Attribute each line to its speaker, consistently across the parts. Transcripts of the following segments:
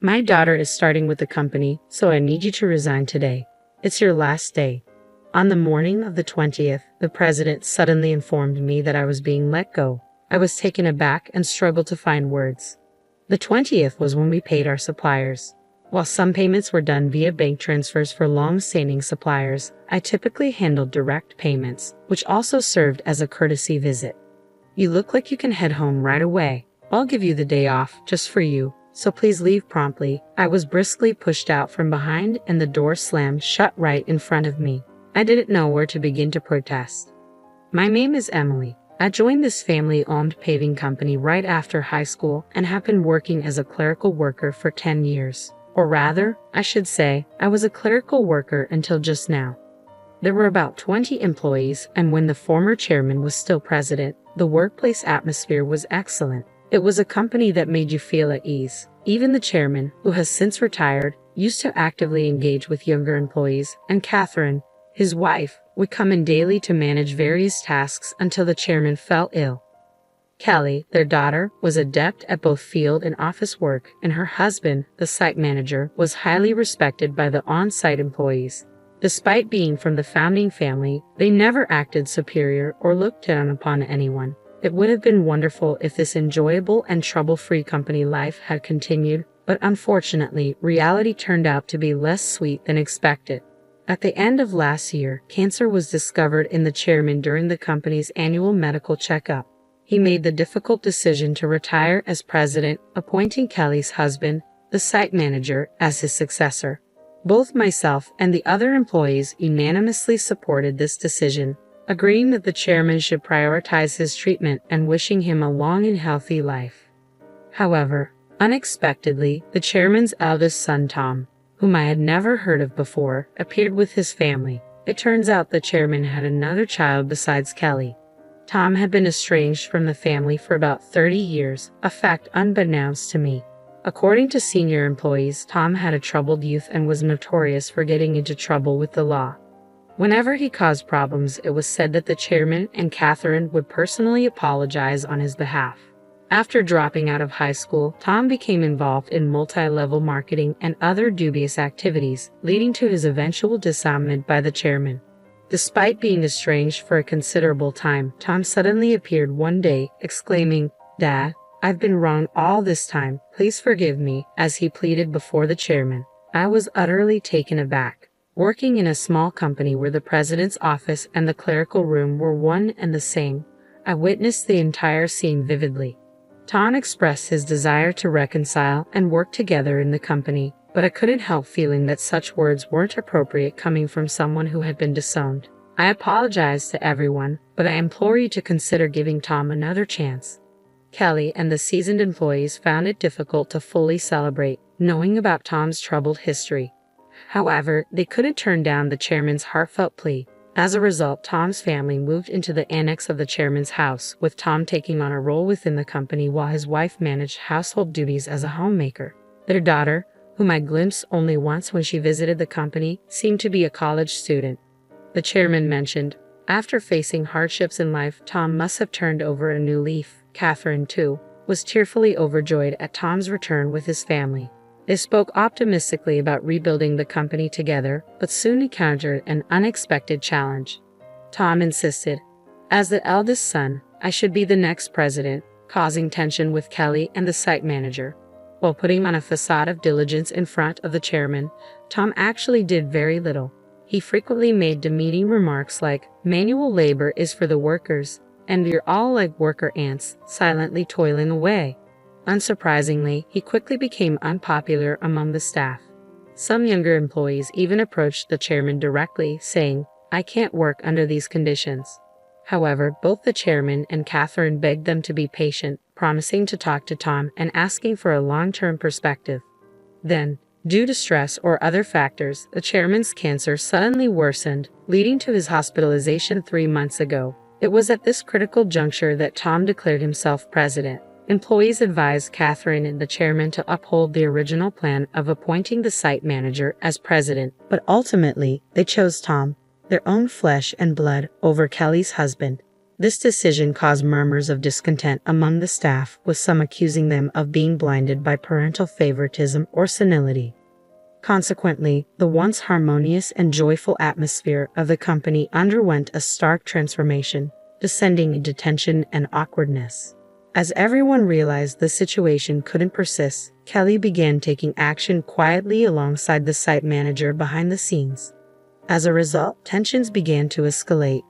Speaker 1: My daughter is starting with the company, so I need you to resign today. It's your last day." On the morning of the 20th, the president suddenly informed me that I was being let go. I was taken aback and struggled to find words. The 20th was when we paid our suppliers. While some payments were done via bank transfers for long-standing suppliers, I typically handled direct payments, which also served as a courtesy visit. "You look like you can head home right away. I'll give you the day off, just for you, so please leave promptly." I was briskly pushed out from behind and the door slammed shut right in front of me. I didn't know where to begin to protest. "My name is Emily. I joined this family-owned paving company right after high school and have been working as a clerical worker for 10 years. Or rather, I should say, I was a clerical worker until just now. There were about 20 employees, and when the former chairman was still president, the workplace atmosphere was excellent. It was a company that made you feel at ease. Even the chairman, who has since retired, used to actively engage with younger employees, and Catherine, his wife, would come in daily to manage various tasks until the chairman fell ill. Kelly, their daughter, was adept at both field and office work, and her husband, the site manager, was highly respected by the on-site employees. Despite being from the founding family, they never acted superior or looked down upon anyone. It would have been wonderful if this enjoyable and trouble-free company life had continued, but unfortunately, reality turned out to be less sweet than expected. At the end of last year, cancer was discovered in the chairman during the company's annual medical checkup. He made the difficult decision to retire as president, appointing Kelly's husband, the site manager, as his successor. Both myself and the other employees unanimously supported this decision, agreeing that the chairman should prioritize his treatment and wishing him a long and healthy life. However, unexpectedly, the chairman's eldest son, Tom, whom I had never heard of before, appeared with his family. It turns out the chairman had another child besides Kelly. Tom had been estranged from the family for about 30 years, a fact unbeknownst to me. According to senior employees, Tom had a troubled youth and was notorious for getting into trouble with the law. Whenever he caused problems, it was said that the chairman and Catherine would personally apologize on his behalf. After dropping out of high school, Tom became involved in multi-level marketing and other dubious activities, leading to his eventual disarmament by the chairman. Despite being estranged for a considerable time, Tom suddenly appeared one day, exclaiming, "Dad, I've been wrong all this time. Please forgive me," as he pleaded before the chairman. I was utterly taken aback. Working in a small company where the president's office and the clerical room were one and the same, I witnessed the entire scene vividly. Tom expressed his desire to reconcile and work together in the company, but I couldn't help feeling that such words weren't appropriate coming from someone who had been disowned. I apologized to everyone, but I implore you to consider giving Tom another chance. Kelly and the seasoned employees found it difficult to fully celebrate, knowing about Tom's troubled history. However, they couldn't turn down the chairman's heartfelt plea. As a result, Tom's family moved into the annex of the chairman's house, with Tom taking on a role within the company while his wife managed household duties as a homemaker. Their daughter, whom I glimpsed only once when she visited the company, seemed to be a college student. The chairman mentioned, after facing hardships in life, Tom must have turned over a new leaf. Catherine, too, was tearfully overjoyed at Tom's return with his family. They spoke optimistically about rebuilding the company together, but soon encountered an unexpected challenge. Tom insisted, as the eldest son, I should be the next president, causing tension with Kelly and the site manager. While putting on a facade of diligence in front of the chairman, Tom actually did very little. He frequently made demeaning remarks like, "Manual labor is for the workers, and you're all like worker ants, silently toiling away." Unsurprisingly, he quickly became unpopular among the staff. Some younger employees even approached the chairman directly, saying, "I can't work under these conditions." However, both the chairman and Catherine begged them to be patient, promising to talk to Tom and asking for a long-term perspective. Then, due to stress or other factors, the chairman's cancer suddenly worsened, leading to his hospitalization 3 months ago. It was at this critical juncture that Tom declared himself president. Employees advised Catherine and the chairman to uphold the original plan of appointing the site manager as president, but ultimately, they chose Tom, their own flesh and blood, over Kelly's husband. This decision caused murmurs of discontent among the staff, with some accusing them of being blinded by parental favoritism or senility. Consequently, the once harmonious and joyful atmosphere of the company underwent a stark transformation, descending into tension and awkwardness. As everyone realized the situation couldn't persist, Kelly began taking action quietly alongside the site manager behind the scenes. As a result, tensions began to escalate.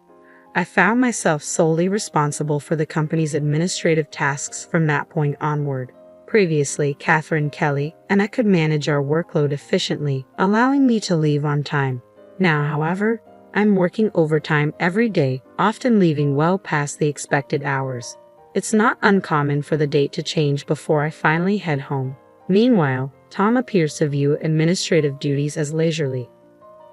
Speaker 1: I found myself solely responsible for the company's administrative tasks from that point onward. Previously, Catherine Kelly and I could manage our workload efficiently, allowing me to leave on time. Now, however, I'm working overtime every day, often leaving well past the expected hours. It's not uncommon for the date to change before I finally head home. Meanwhile, Tom appears to view administrative duties as leisurely.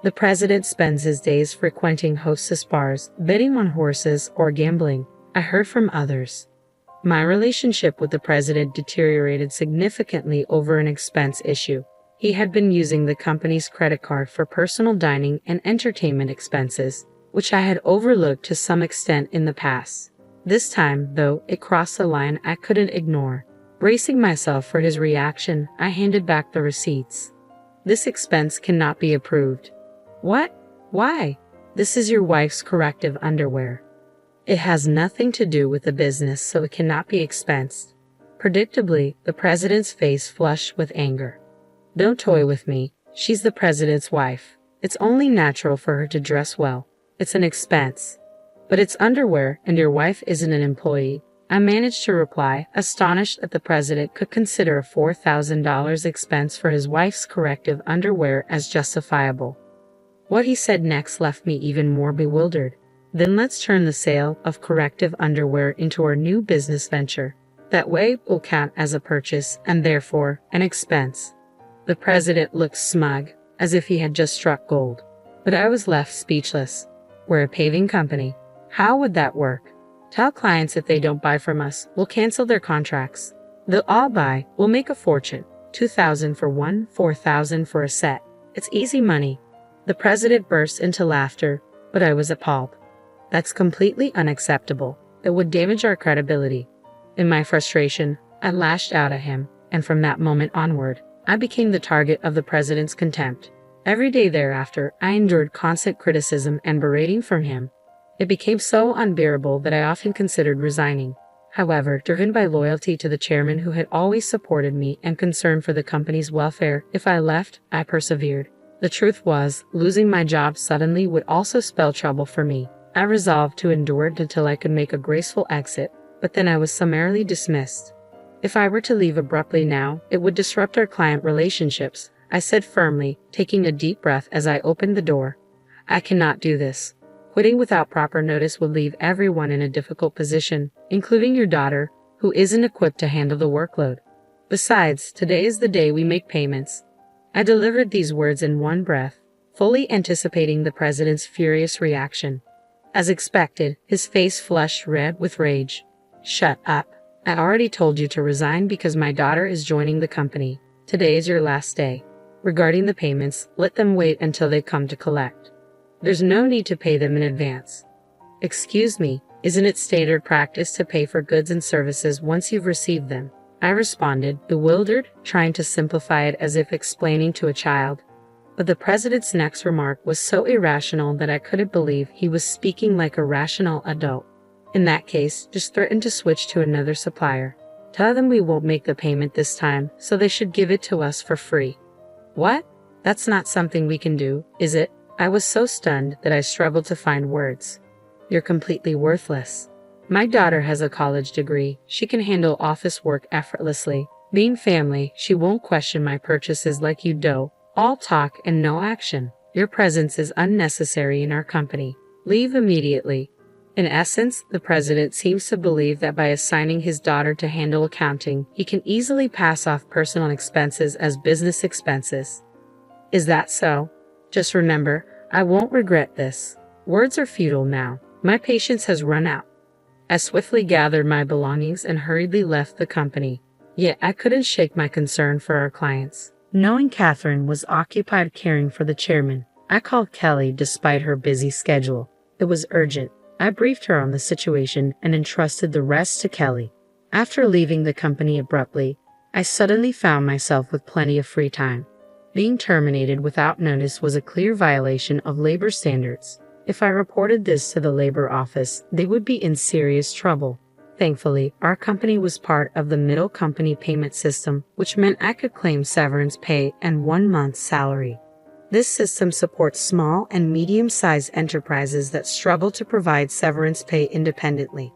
Speaker 1: The president spends his days frequenting hostess bars, betting on horses, or gambling, I heard from others. My relationship with the president deteriorated significantly over an expense issue. He had been using the company's credit card for personal dining and entertainment expenses, which I had overlooked to some extent in the past. This time, though, it crossed a line I couldn't ignore. Bracing myself for his reaction, I handed back the receipts. This expense cannot be approved. What? Why? This is your wife's corrective underwear. It has nothing to do with the business, so it cannot be expensed. Predictably, the president's face flushed with anger. Don't toy with me. She's the president's wife. It's only natural for her to dress well. It's an expense. But it's underwear, and your wife isn't an employee. I managed to reply, astonished that the president could consider a $4,000 expense for his wife's corrective underwear as justifiable. What he said next left me even more bewildered. Then let's turn the sale of corrective underwear into our new business venture. That way it will count as a purchase and therefore an expense. The president looked smug, as if he had just struck gold. But I was left speechless. We're a paving company. How would that work? Tell clients if they don't buy from us, we'll cancel their contracts. They'll all buy, we'll make a fortune. $2,000 for one, $4,000 for a set. It's easy money. The president burst into laughter, but I was appalled. That's completely unacceptable. It would damage our credibility. In my frustration, I lashed out at him, and from that moment onward, I became the target of the president's contempt. Every day thereafter, I endured constant criticism and berating from him. It became so unbearable that I often considered resigning. However, driven by loyalty to the chairman who had always supported me and concern for the company's welfare, if I left, I persevered. The truth was, losing my job suddenly would also spell trouble for me. I resolved to endure it until I could make a graceful exit, but then I was summarily dismissed. If I were to leave abruptly now, it would disrupt our client relationships, I said firmly, taking a deep breath as I opened the door. I cannot do this. Quitting without proper notice would leave everyone in a difficult position, including your daughter, who isn't equipped to handle the workload. Besides, today is the day we make payments. I delivered these words in one breath, fully anticipating the president's furious reaction. As expected, his face flushed red with rage. Shut up. I already told you to resign because my daughter is joining the company. Today is your last day. Regarding the payments, let them wait until they come to collect. There's no need to pay them in advance. Excuse me, isn't it standard practice to pay for goods and services once you've received them? I responded, bewildered, trying to simplify it as if explaining to a child. But the president's next remark was so irrational that I couldn't believe he was speaking like a rational adult. In that case, just threaten to switch to another supplier. Tell them we won't make the payment this time, so they should give it to us for free. What? That's not something we can do, is it? I was so stunned that I struggled to find words. You're completely worthless. My daughter has a college degree. She can handle office work effortlessly. Being family, she won't question my purchases like you do. All talk and no action. Your presence is unnecessary in our company. Leave immediately. In essence, the president seems to believe that by assigning his daughter to handle accounting, he can easily pass off personal expenses as business expenses. Is that so? Just remember, I won't regret this. Words are futile now. My patience has run out. I swiftly gathered my belongings and hurriedly left the company. Yet I couldn't shake my concern for our clients. Knowing Catherine was occupied caring for the chairman, I called Kelly despite her busy schedule. It was urgent. I briefed her on the situation and entrusted the rest to Kelly. After leaving the company abruptly, I suddenly found myself with plenty of free time. Being terminated without notice was a clear violation of labor standards. If I reported this to the labor office, they would be in serious trouble. Thankfully, our company was part of the middle company payment system, which meant I could claim severance pay and 1 month's salary. This system supports small and medium-sized enterprises that struggle to provide severance pay independently.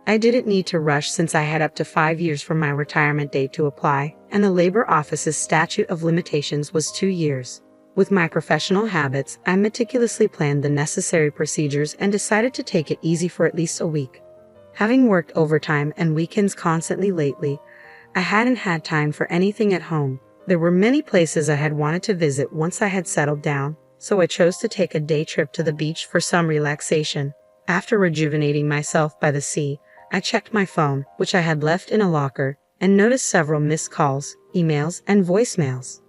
Speaker 1: I didn't need to rush since I had up to 5 years from my retirement date to apply, and the labor office's statute of limitations was 2 years. With my professional habits, I meticulously planned the necessary procedures and decided to take it easy for at least a week. Having worked overtime and weekends constantly lately, I hadn't had time for anything at home. There were many places I had wanted to visit once I had settled down, so I chose to take a day trip to the beach for some relaxation. After rejuvenating myself by the sea, I checked my phone, which I had left in a locker, and noticed several missed calls, emails, and voicemails.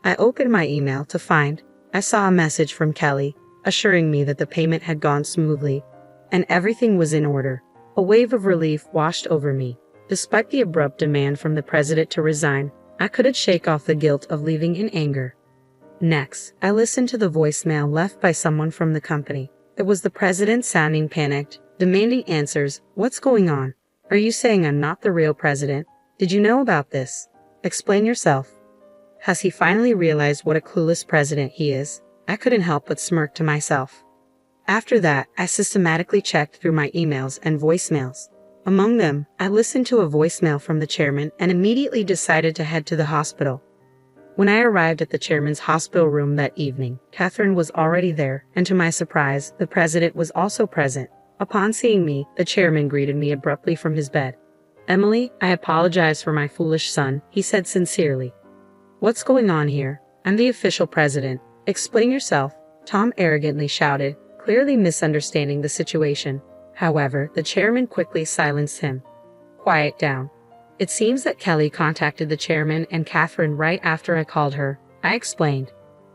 Speaker 1: I opened my email to find I saw a message from Kelly, assuring me that the payment had gone smoothly, and everything was in order. A wave of relief washed over me. Despite the abrupt demand from the president to resign, I couldn't shake off the guilt of leaving in anger. Next, I listened to the voicemail left by someone from the company. It was the president sounding panicked, demanding answers. What's going on? Are you saying I'm not the real president? Did you know about this? Explain yourself. Has he finally realized what a clueless president he is? I couldn't help but smirk to myself. After that, I systematically checked through my emails and voicemails. Among them, I listened to a voicemail from the chairman and immediately decided to head to the hospital. When I arrived at the chairman's hospital room that evening, Catherine was already there, and to my surprise, the president was also present. Upon seeing me, the chairman greeted me abruptly from his bed. "Emily, I apologize for my foolish son," he said sincerely. "What's going on here? I'm the official president. Explain yourself," Tom arrogantly shouted, clearly misunderstanding the situation. However, the chairman quickly silenced him. "Quiet down. It seems that Kelly contacted the chairman and Catherine right after I called her," I explained.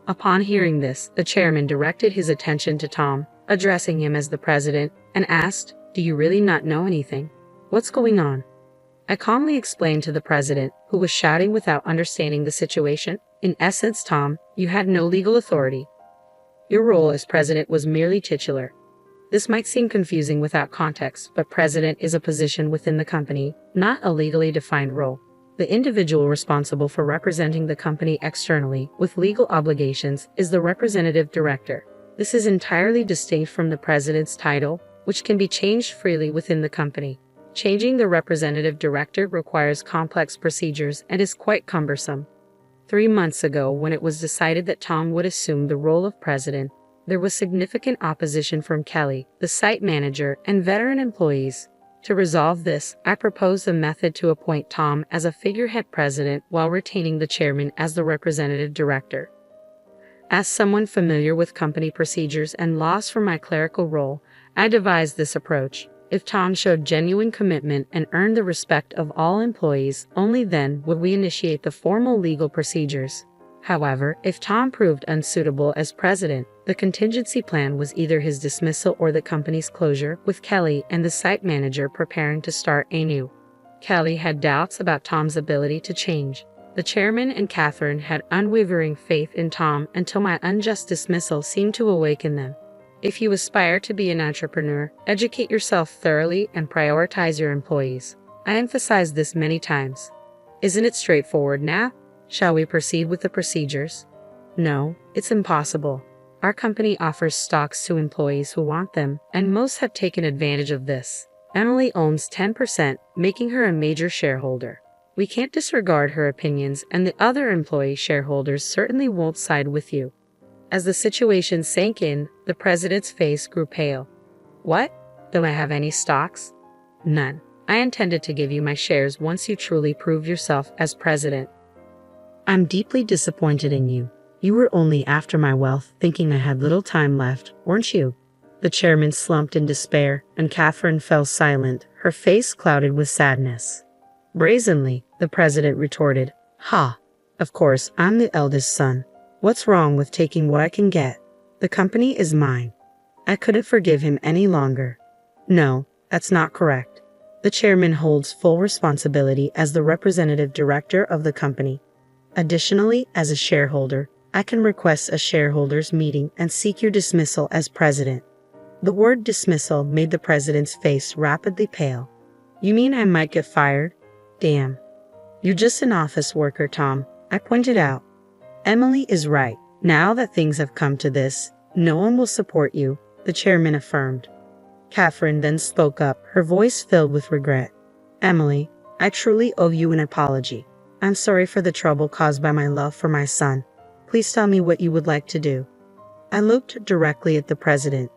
Speaker 1: Upon hearing this, the chairman directed his attention to Tom, addressing him as the president, and asked, "Do you really not know anything? What's going on?" I calmly explained to the president, who was shouting without understanding the situation. "In essence, Tom, you had no legal authority. Your role as president was merely titular. This might seem confusing without context, but president is a position within the company, not a legally defined role. The individual responsible for representing the company externally with legal obligations is the representative director. This is entirely distinct from the president's title, which can be changed freely within the company. Changing the representative director requires complex procedures and is quite cumbersome. 3 months ago, when it was decided that Tom would assume the role of president, there was significant opposition from Kelly, the site manager, and veteran employees. To resolve this, I proposed a method to appoint Tom as a figurehead president while retaining the chairman as the representative director. As someone familiar with company procedures and laws for my clerical role, I devised this approach. If Tom showed genuine commitment and earned the respect of all employees, only then would we initiate the formal legal procedures. However, if Tom proved unsuitable as president, the contingency plan was either his dismissal or the company's closure, with Kelly and the site manager preparing to start anew. Kelly had doubts about Tom's ability to change. The chairman and Catherine had unwavering faith in Tom until my unjust dismissal seemed to awaken them. If you aspire to be an entrepreneur, educate yourself thoroughly and prioritize your employees. I emphasized this many times. Isn't it straightforward now? Shall we proceed with the procedures? No, it's impossible. Our company offers stocks to employees who want them, and most have taken advantage of this. Emily owns 10%, making her a major shareholder. We can't disregard her opinions, and the other employee shareholders certainly won't side with you. As the situation sank in, the president's face grew pale. What? Do I have any stocks? None. I intended to give you my shares once you truly prove yourself as president. I'm deeply disappointed in you. You were only after my wealth, thinking I had little time left, weren't you? The chairman slumped in despair, and Catherine fell silent, her face clouded with sadness. Brazenly, the president retorted, "Ha! Of course, I'm the eldest son. What's wrong with taking what I can get? The company is mine." I couldn't forgive him any longer. No, that's not correct. The chairman holds full responsibility as the representative director of the company. Additionally, as a shareholder, I can request a shareholders meeting and seek your dismissal as president. The word dismissal made the president's face rapidly pale. You mean I might get fired? Damn. You're just an office worker, Tom, I pointed out. Emily is right. Now that things have come to this, no one will support you, the chairman affirmed. Catherine then spoke up, her voice filled with regret. Emily, I truly owe you an apology. I'm sorry for the trouble caused by my love for my son. Please tell me what you would like to do. I looked directly at the president.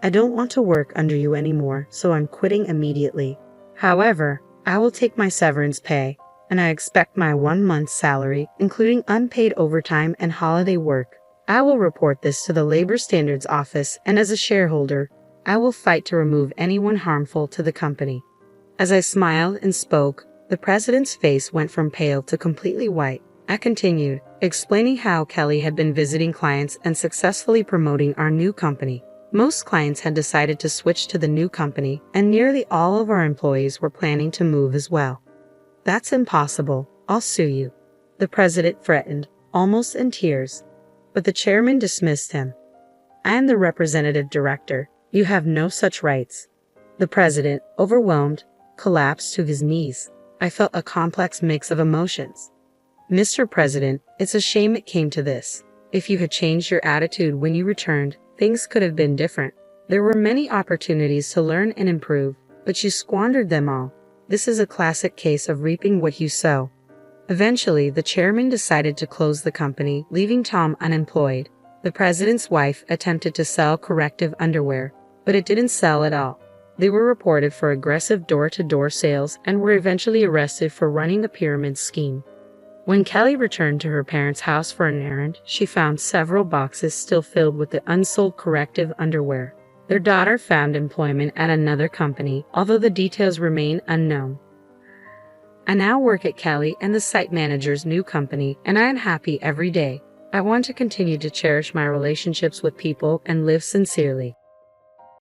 Speaker 1: I don't want to work under you anymore, so I'm quitting immediately. However, I will take my severance pay, and I expect my 1 month's salary, including unpaid overtime and holiday work. I will report this to the Labor Standards Office, and as a shareholder, I will fight to remove anyone harmful to the company. As I smiled and spoke, the president's face went from pale to completely white. I continued, explaining how Kelly had been visiting clients and successfully promoting our new company. Most clients had decided to switch to the new company, and nearly all of our employees were planning to move as well. That's impossible. I'll sue you, the president threatened, almost in tears. But the chairman dismissed him. I am the representative director. You have no such rights. The president, overwhelmed, collapsed to his knees. I felt a complex mix of emotions. Mr. President, it's a shame it came to this. If you had changed your attitude when you returned, things could have been different. There were many opportunities to learn and improve, but you squandered them all. This is a classic case of reaping what you sow. Eventually, the chairman decided to close the company, leaving Tom unemployed. The president's wife attempted to sell corrective underwear, but it didn't sell at all. They were reported for aggressive door-to-door sales and were eventually arrested for running a pyramid scheme. When Kelly returned to her parents' house for an errand, she found several boxes still filled with the unsold corrective underwear. Their daughter found employment at another company, although the details remain unknown. I now work at Kelly and the site manager's new company, and I am happy every day. I want to continue to cherish my relationships with people and live sincerely.